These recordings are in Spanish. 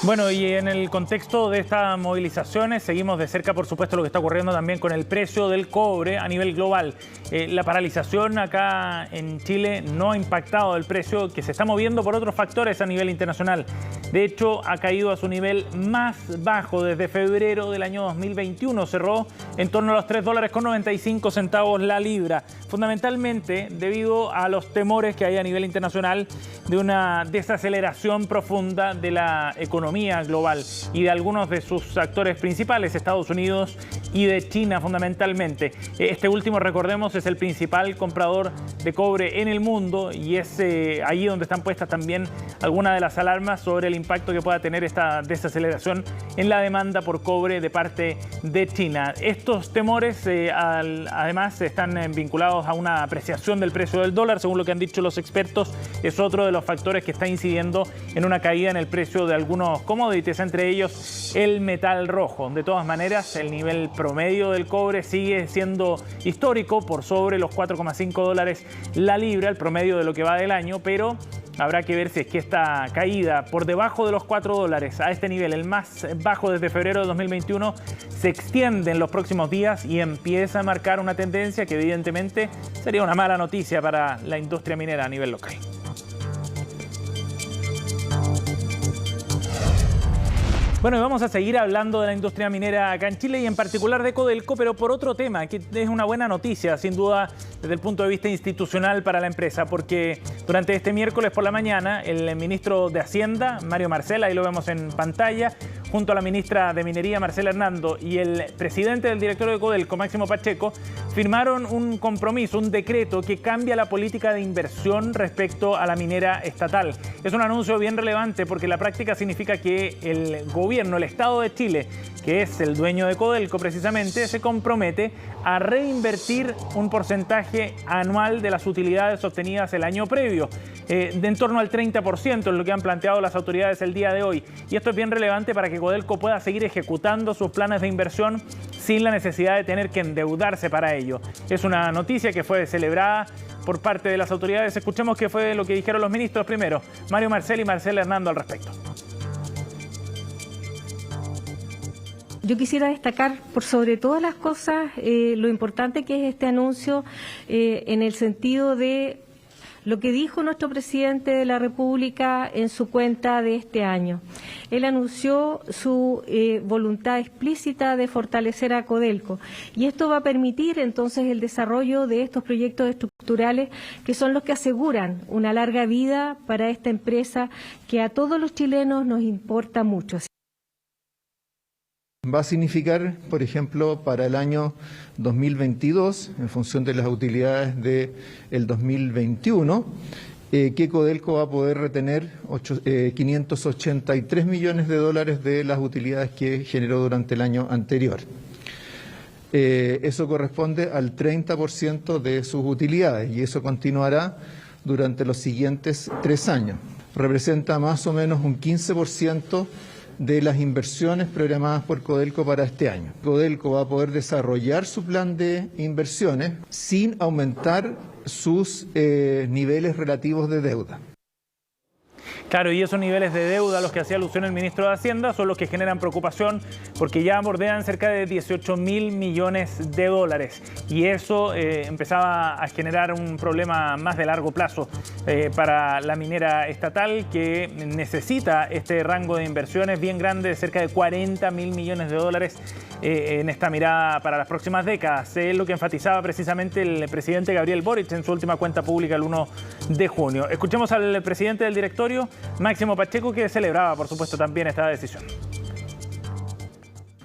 Bueno, y en el contexto de estas movilizaciones seguimos de cerca, por supuesto, lo que está ocurriendo también con el precio del cobre a nivel global. La paralización acá en Chile no ha impactado el precio, que se está moviendo por otros factores a nivel internacional. De hecho, ha caído a su nivel más bajo desde febrero del año 2021. Cerró en torno a los $3.95 la libra, fundamentalmente debido a los temores que hay a nivel internacional de una desaceleración profunda de la economía global y de algunos de sus actores principales, Estados Unidos y de China fundamentalmente. Este último, recordemos, es el principal comprador de cobre en el mundo y es allí donde están puestas también algunas de las alarmas sobre el impacto que pueda tener esta desaceleración en la demanda por cobre de parte de China. Estos temores además están vinculados a una apreciación del precio del dólar, según lo que han dicho los expertos. Es otro de los factores que está incidiendo en una caída en el precio de algunos commodities, entre ellos el metal rojo. De todas maneras, el nivel promedio del cobre sigue siendo histórico, por sobre los $4,5 la libra, el promedio de lo que va del año, pero habrá que ver si es que esta caída por debajo de los $4 a este nivel, el más bajo desde febrero de 2021, se extiende en los próximos días y empieza a marcar una tendencia que evidentemente sería una mala noticia para la industria minera a nivel local. Bueno, y vamos a seguir hablando de la industria minera acá en Chile y en particular de Codelco, pero por otro tema, que es una buena noticia, sin duda, desde el punto de vista institucional para la empresa, porque durante este miércoles por la mañana, el ministro de Hacienda, Mario Marcel, ahí lo vemos en pantalla, junto a la ministra de Minería, Marcela Hernando, y el presidente del directorio de Codelco, Máximo Pacheco, firmaron un compromiso, un decreto que cambia la política de inversión respecto a la minera estatal. Es un anuncio bien relevante porque en la práctica significa que el gobierno, el Estado de Chile, que es el dueño de Codelco precisamente, se compromete a reinvertir un porcentaje anual de las utilidades obtenidas el año previo, de en torno al 30%, es lo que han planteado las autoridades el día de hoy. Y esto es bien relevante para que Codelco pueda seguir ejecutando sus planes de inversión sin la necesidad de tener que endeudarse para ello. Es una noticia que fue celebrada por parte de las autoridades. Escuchemos qué fue lo que dijeron los ministros primero, Mario Marcel y Marcela Hernando, al respecto. Yo quisiera destacar, por sobre todas las cosas, lo importante que es este anuncio en el sentido de lo que dijo nuestro presidente de la República en su cuenta de este año. Él anunció su voluntad explícita de fortalecer a Codelco y esto va a permitir entonces el desarrollo de estos proyectos estructurales que son los que aseguran una larga vida para esta empresa que a todos los chilenos nos importa mucho. Va a significar, por ejemplo, para el año 2022, en función de las utilidades del 2021, que Codelco va a poder retener 583 millones de dólares de las utilidades que generó durante el año anterior. Eso corresponde al 30% de sus utilidades y eso continuará durante los siguientes 3 años. Representa más o menos un 15% de las inversiones programadas por Codelco para este año. Codelco va a poder desarrollar su plan de inversiones sin aumentar sus niveles relativos de deuda. Claro, y esos niveles de deuda a los que hacía alusión el ministro de Hacienda son los que generan preocupación porque ya bordean cerca de 18.000 millones de dólares y eso empezaba a generar un problema más de largo plazo para la minera estatal, que necesita este rango de inversiones bien grande de cerca de 40.000 millones de dólares en esta mirada para las próximas décadas. Es lo que enfatizaba precisamente el presidente Gabriel Boric en su última cuenta pública el 1 de junio. Escuchemos al presidente del directorio, Máximo Pacheco, que celebraba, por supuesto, también esta decisión.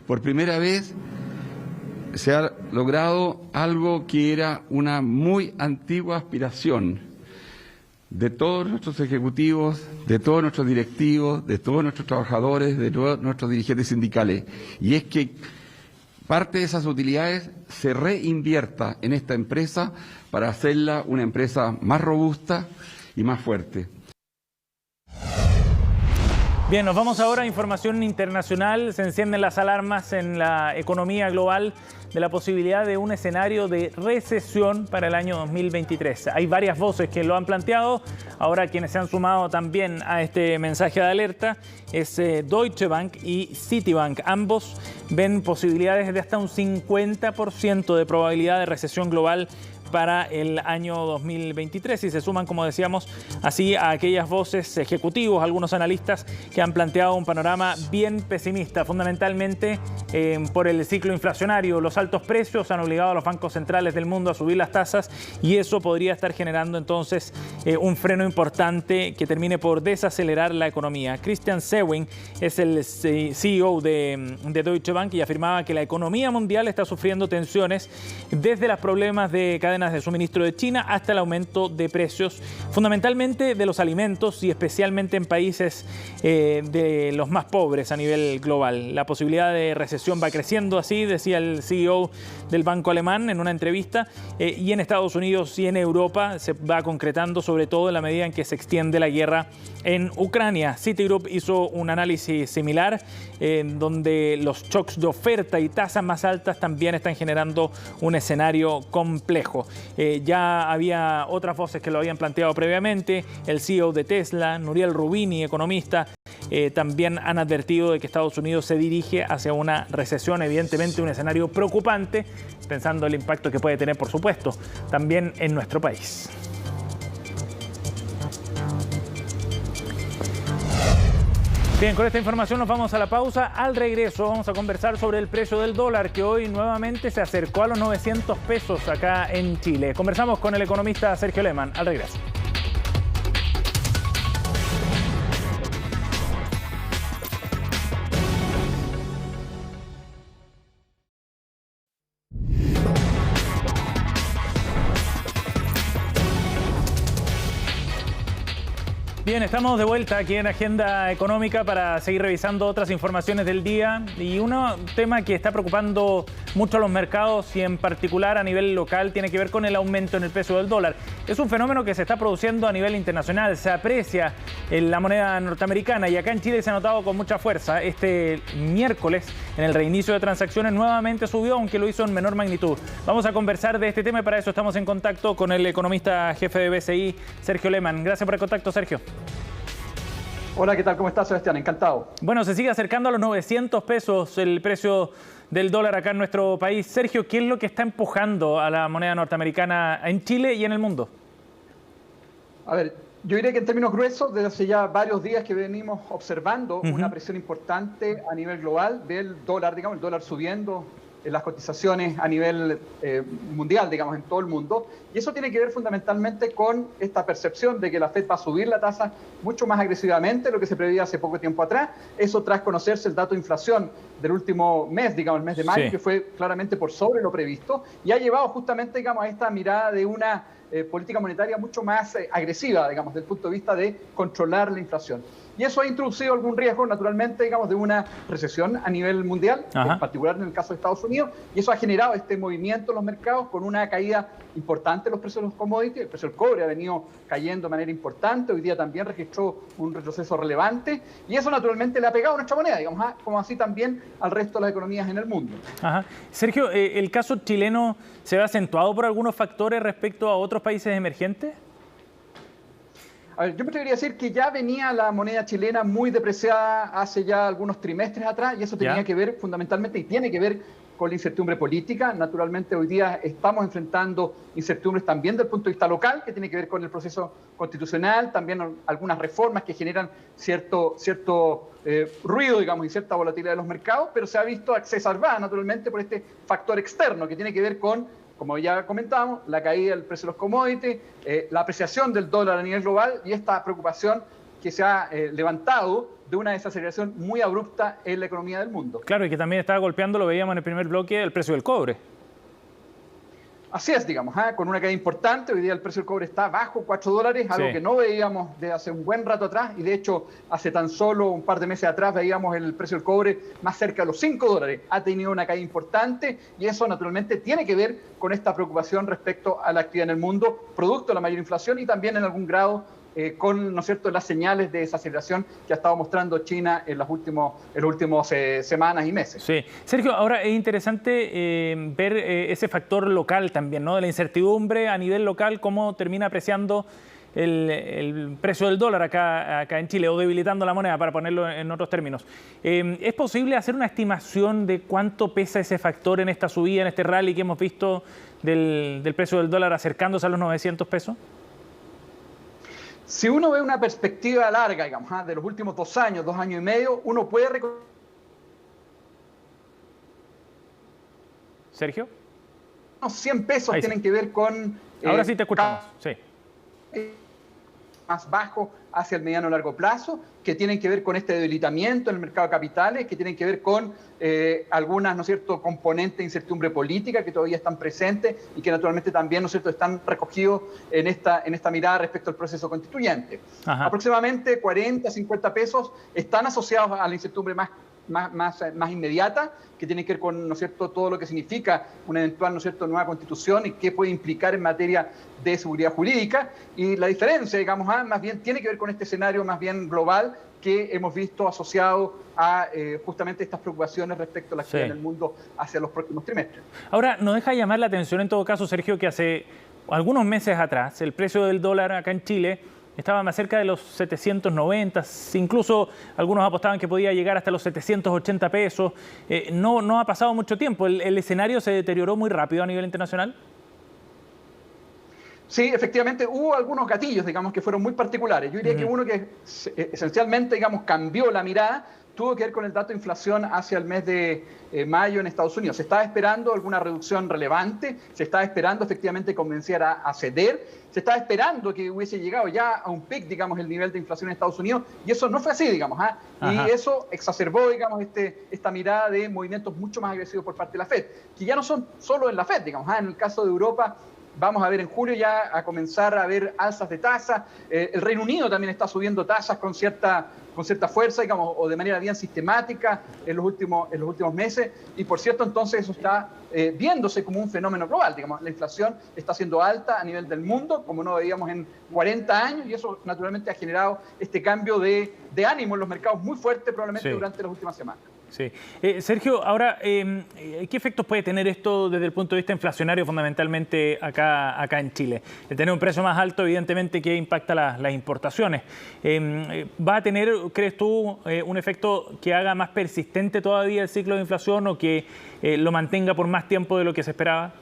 Por primera vez se ha logrado algo que era una muy antigua aspiración de todos nuestros ejecutivos, de todos nuestros directivos, de todos nuestros trabajadores, de todos nuestros dirigentes sindicales, y es que parte de esas utilidades se reinvierta en esta empresa para hacerla una empresa más robusta y más fuerte. Bien, nos vamos ahora a información internacional. Se encienden las alarmas en la economía global de la posibilidad de un escenario de recesión para el año 2023. Hay varias voces que lo han planteado. Ahora quienes se han sumado también a este mensaje de alerta es Deutsche Bank y Citibank. Ambos ven posibilidades de hasta un 50% de probabilidad de recesión global para el año 2023 y se suman, como decíamos, así a aquellas voces, ejecutivos, algunos analistas que han planteado un panorama bien pesimista, fundamentalmente por el ciclo inflacionario. Los altos precios han obligado a los bancos centrales del mundo a subir las tasas y eso podría estar generando entonces un freno importante que termine por desacelerar la economía. Christian Sewing es el CEO de Deutsche Bank y afirmaba que la economía mundial está sufriendo tensiones desde los problemas de cadenas de suministro de China hasta el aumento de precios, fundamentalmente de los alimentos y especialmente en países de los más pobres a nivel global. La posibilidad de recesión va creciendo, así decía el CEO del banco alemán en una entrevista, y en Estados Unidos y en Europa se va concretando, sobre todo en la medida en que se extiende la guerra en Ucrania. Citigroup hizo un análisis similar, donde los shocks de oferta y tasas más altas también están generando un escenario complejo. Ya había otras voces que lo habían planteado previamente. El CEO de Tesla, Nouriel Roubini, economista, también han advertido de que Estados Unidos se dirige hacia una recesión, evidentemente un escenario preocupante, pensando el impacto que puede tener, por supuesto, también en nuestro país. Bien, con esta información nos vamos a la pausa. Al regreso vamos a conversar sobre el precio del dólar, que hoy nuevamente se acercó a los 900 pesos acá en Chile. Conversamos con el economista Sergio Lehmann. Al regreso. Bien, estamos de vuelta aquí en Agenda Económica para seguir revisando otras informaciones del día y un tema que está preocupando mucho a los mercados y en particular a nivel local tiene que ver con el aumento en el precio del dólar. Es un fenómeno que se está produciendo a nivel internacional, se aprecia en la moneda norteamericana y acá en Chile se ha notado con mucha fuerza. Este miércoles, en el reinicio de transacciones, nuevamente subió, aunque lo hizo en menor magnitud. Vamos a conversar de este tema y para eso estamos en contacto con el economista jefe de BCI, Sergio Lehmann. Gracias por el contacto, Sergio. Hola, ¿qué tal? ¿Cómo estás, Sebastián? Encantado. Bueno, se sigue acercando a los 900 pesos el precio del dólar acá en nuestro país. Sergio, ¿qué es lo que está empujando a la moneda norteamericana en Chile y en el mundo? A ver, yo diría que en términos gruesos, desde hace ya varios días que venimos observando una presión importante a nivel global del dólar, digamos, el dólar subiendo en las cotizaciones a nivel mundial, digamos, en todo el mundo. Y eso tiene que ver fundamentalmente con esta percepción de que la Fed va a subir la tasa mucho más agresivamente de lo que se preveía hace poco tiempo atrás. Eso tras conocerse el dato de inflación del último mes, digamos, el mes de mayo, que fue claramente por sobre lo previsto, y ha llevado justamente, digamos, a esta mirada de una política monetaria mucho más agresiva, digamos, desde el punto de vista de controlar la inflación. Y eso ha introducido algún riesgo, naturalmente, digamos, de una recesión a nivel mundial, en particular en el caso de Estados Unidos, y eso ha generado este movimiento en los mercados con una caída importante de los precios de los commodities. El precio del cobre ha venido cayendo de manera importante, hoy día también registró un retroceso relevante, y eso naturalmente le ha pegado a nuestra moneda, digamos, como así también al resto de las economías en el mundo. Sergio, ¿el caso chileno se ve acentuado por algunos factores respecto a otros países emergentes? A ver, yo me atrevería a decir que ya venía la moneda chilena muy depreciada hace ya algunos trimestres atrás y eso tenía que ver fundamentalmente y tiene que ver con la incertidumbre política. Naturalmente hoy día estamos enfrentando incertidumbres también desde el punto de vista local, que tiene que ver con el proceso constitucional, también algunas reformas que generan cierto ruido, digamos, y cierta volatilidad de los mercados, pero se ha visto exacerbada naturalmente por este factor externo que tiene que ver con, como ya comentábamos, la caída del precio de los commodities, la apreciación del dólar a nivel global y esta preocupación que se ha levantado de una desaceleración muy abrupta en la economía del mundo. Claro, y que también estaba golpeando, lo veíamos en el primer bloque, el precio del cobre. Así es, digamos, con una caída importante. Hoy día el precio del cobre está bajo $4, algo que no veíamos desde hace un buen rato atrás, y de hecho hace tan solo un par de meses atrás veíamos el precio del cobre más cerca de los $5. Ha tenido una caída importante y eso naturalmente tiene que ver con esta preocupación respecto a la actividad en el mundo, producto de la mayor inflación y también en algún grado con, ¿no es cierto?, las señales de desaceleración que ha estado mostrando China en las últimas semanas y meses. Sí. Sergio, ahora es interesante ver ese factor local también, ¿no? De la incertidumbre a nivel local, cómo termina apreciando el precio del dólar acá en Chile, o debilitando la moneda, para ponerlo en otros términos. ¿Es posible hacer una estimación de cuánto pesa ese factor en esta subida, en este rally que hemos visto del precio del dólar acercándose a los 900 pesos? Si uno ve una perspectiva larga, digamos, de los últimos 2 años y medio, uno puede reconocer... ¿Sergio? Unos 100 pesos Ahí sí. Tienen que ver con... Ahora sí te escuchamos, sí. Más bajo hacia el mediano largo plazo, que tienen que ver con este debilitamiento en el mercado de capitales, que tienen que ver con algunas, ¿no es cierto?, componentes de incertidumbre política que todavía están presentes y que naturalmente también, ¿no es cierto?, están recogidos en esta mirada respecto al proceso constituyente. Ajá. Aproximadamente 40, 50 pesos están asociados a la incertidumbre más inmediata, que tiene que ver con, ¿no es cierto?, todo lo que significa una eventual, ¿no es cierto?, nueva constitución y qué puede implicar en materia de seguridad jurídica. Y la diferencia, digamos, más bien tiene que ver con este escenario más bien global que hemos visto asociado a justamente estas preocupaciones respecto a la actividad en el mundo hacia los próximos trimestres. Ahora, nos deja llamar la atención en todo caso, Sergio, que hace algunos meses atrás el precio del dólar acá en Chile estaba más cerca de los 790, incluso algunos apostaban que podía llegar hasta los 780 pesos. No ha pasado mucho tiempo, ¿el escenario se deterioró muy rápido a nivel internacional? Sí, efectivamente, hubo algunos gatillos, digamos, que fueron muy particulares. Yo diría que uno que esencialmente, digamos, cambió la mirada tuvo que ver con el dato de inflación hacia el mes de mayo en Estados Unidos. Se estaba esperando alguna reducción relevante, se estaba esperando efectivamente que comenzara a ceder, se estaba esperando que hubiese llegado ya a un pic, digamos, el nivel de inflación en Estados Unidos, y eso no fue así, digamos, y eso exacerbó, digamos, esta mirada de movimientos mucho más agresivos por parte de la FED, que ya no son solo en la FED, digamos, en el caso de Europa. Vamos a ver en julio ya a comenzar a ver alzas de tasas. El Reino Unido también está subiendo tasas con cierta fuerza, digamos, o de manera bien sistemática en los últimos meses. Y por cierto, entonces eso está viéndose como un fenómeno global. Digamos, la inflación está siendo alta a nivel del mundo, como no veíamos en 40 años, y eso naturalmente ha generado este cambio de ánimo en los mercados muy fuerte probablemente durante las últimas semanas. Sí. Sergio, ahora, ¿qué efectos puede tener esto desde el punto de vista inflacionario fundamentalmente acá en Chile? El tener un precio más alto, evidentemente, que impacta las importaciones. ¿Va a tener, crees tú, un efecto que haga más persistente todavía el ciclo de inflación o que lo mantenga por más tiempo de lo que se esperaba?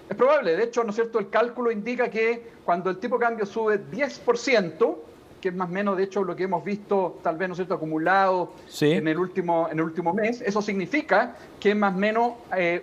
Es probable. De hecho, ¿no es cierto?, el cálculo indica que cuando el tipo de cambio sube 10%, que es más o menos, de hecho, lo que hemos visto, tal vez, ¿no es cierto?, acumulado en el último mes, eso significa que más o menos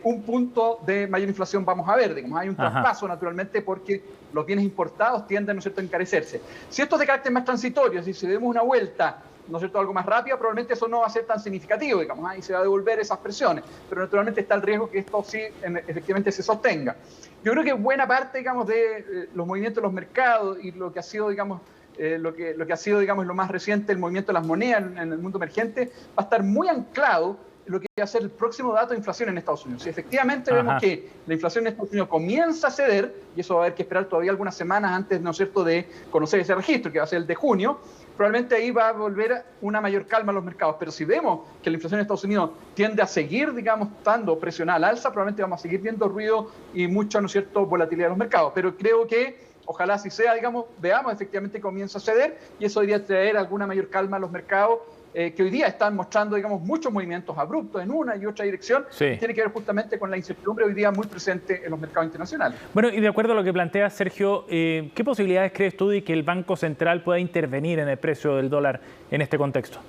un punto de mayor inflación vamos a ver, digamos, hay un traspaso, naturalmente, porque los bienes importados tienden, ¿no es cierto?, a encarecerse. Si esto es de carácter más transitorio, si demos una vuelta, ¿no es cierto?, algo más rápida, probablemente eso no va a ser tan significativo, digamos, y se va a devolver esas presiones, pero naturalmente está el riesgo que esto sí efectivamente se sostenga. Yo creo que buena parte, digamos, de los movimientos de los mercados y lo que ha sido, digamos, lo que ha sido, digamos, lo más reciente, el movimiento de las monedas en el mundo emergente, va a estar muy anclado en lo que va a ser el próximo dato de inflación en Estados Unidos. Si efectivamente vemos que la inflación en Estados Unidos comienza a ceder, y eso va a haber que esperar todavía algunas semanas antes, ¿no es cierto?, de conocer ese registro, que va a ser el de junio, probablemente ahí va a volver una mayor calma a los mercados. Pero si vemos que la inflación en Estados Unidos tiende a seguir, digamos, estando presionada al alza, probablemente vamos a seguir viendo ruido y mucha, ¿no es cierto?, volatilidad de los mercados. Pero creo que ojalá así sea, digamos, veamos efectivamente comienza a ceder y eso debería traer alguna mayor calma a los mercados que hoy día están mostrando, digamos, muchos movimientos abruptos en una y otra dirección. Y tiene que ver justamente con la incertidumbre hoy día muy presente en los mercados internacionales. Bueno, y de acuerdo a lo que plantea Sergio, ¿qué posibilidades crees tú de que el Banco Central pueda intervenir en el precio del dólar en este contexto?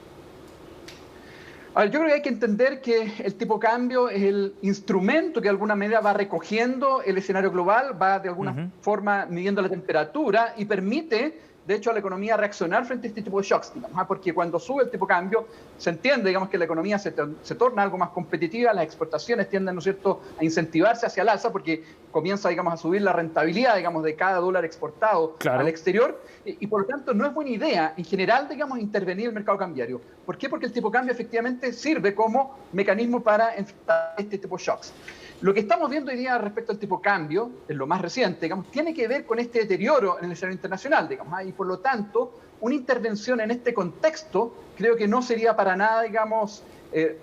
A ver, yo creo que hay que entender que el tipo de cambio es el instrumento que de alguna manera va recogiendo el escenario global, va de alguna forma midiendo la temperatura y permite, de hecho, a la economía reaccionar frente a este tipo de shocks, digamos, porque cuando sube el tipo de cambio se entiende, digamos, que la economía se torna algo más competitiva, las exportaciones tienden, ¿no es cierto?, a incentivarse hacia el alza porque comienza, digamos, a subir la rentabilidad, digamos, de cada dólar exportado al exterior y por lo tanto no es buena idea en general, digamos, intervenir en el mercado cambiario. ¿Por qué? Porque el tipo de cambio efectivamente sirve como mecanismo para enfrentar este tipo de shocks. Lo que estamos viendo hoy día respecto al tipo de cambio, en lo más reciente, digamos, tiene que ver con este deterioro en el escenario internacional, digamos, y por lo tanto, una intervención en este contexto creo que no sería para nada, digamos,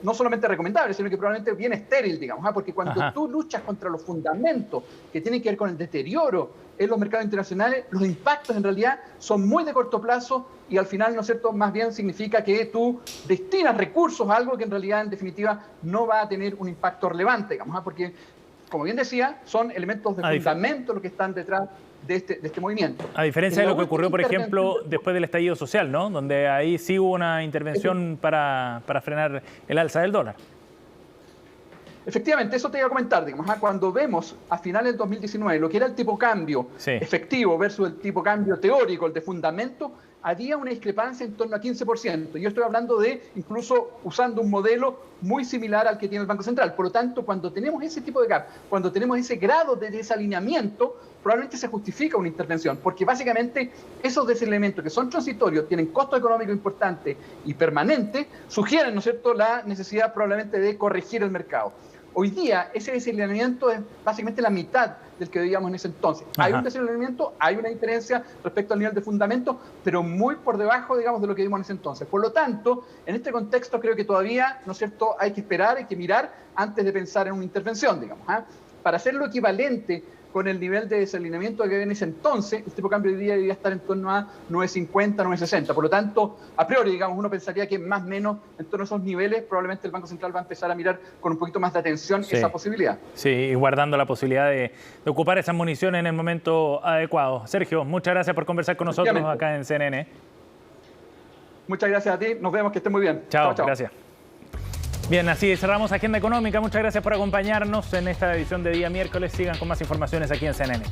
no solamente recomendable, sino que probablemente bien estéril, digamos, porque cuando tú luchas contra los fundamentos que tienen que ver con el deterioro en los mercados internacionales, los impactos en realidad son muy de corto plazo y al final, ¿no es cierto?, más bien significa que tú destinas recursos a algo que en realidad, en definitiva, no va a tener un impacto relevante, digamos, porque, como bien decía, son elementos de fundamento los que están detrás de este movimiento. A diferencia de lo que ocurrió, por ejemplo, después del estallido social, ¿no? Donde ahí sí hubo una intervención para frenar el alza del dólar. Efectivamente, eso te iba a comentar, digamos, cuando vemos a finales del 2019 lo que era el tipo de cambio efectivo versus el tipo de cambio teórico, el de fundamento, había una discrepancia en torno a 15%. Yo estoy hablando de incluso usando un modelo muy similar al que tiene el Banco Central. Por lo tanto, cuando tenemos ese tipo de gap, cuando tenemos ese grado de desalineamiento, probablemente se justifica una intervención, porque básicamente esos desalineamientos que son transitorios, tienen costo económico importante y permanente, sugieren, ¿no es cierto?, la necesidad probablemente de corregir el mercado. Hoy día, ese desalineamiento es básicamente la mitad del que veíamos en ese entonces. Hay un desalineamiento, hay una diferencia respecto al nivel de fundamento, pero muy por debajo, digamos, de lo que vimos en ese entonces. Por lo tanto, en este contexto creo que todavía, ¿no es cierto?, hay que esperar, hay que mirar antes de pensar en una intervención, digamos. Para hacerlo equivalente con el nivel de desalineamiento que había en ese entonces, el tipo de cambio hoy día debería estar en torno a 9.50, 9.60. Por lo tanto, a priori, digamos, uno pensaría que más o menos en torno a esos niveles, probablemente el Banco Central va a empezar a mirar con un poquito más de atención esa posibilidad. Sí, y guardando la posibilidad de ocupar esas municiones en el momento adecuado. Sergio, muchas gracias por conversar con nosotros acá en CNN. Muchas gracias a ti, nos vemos, que esté muy bien. Chao, gracias. Bien, así cerramos Agenda Económica. Muchas gracias por acompañarnos en esta edición de día miércoles. Sigan con más informaciones aquí en CNN.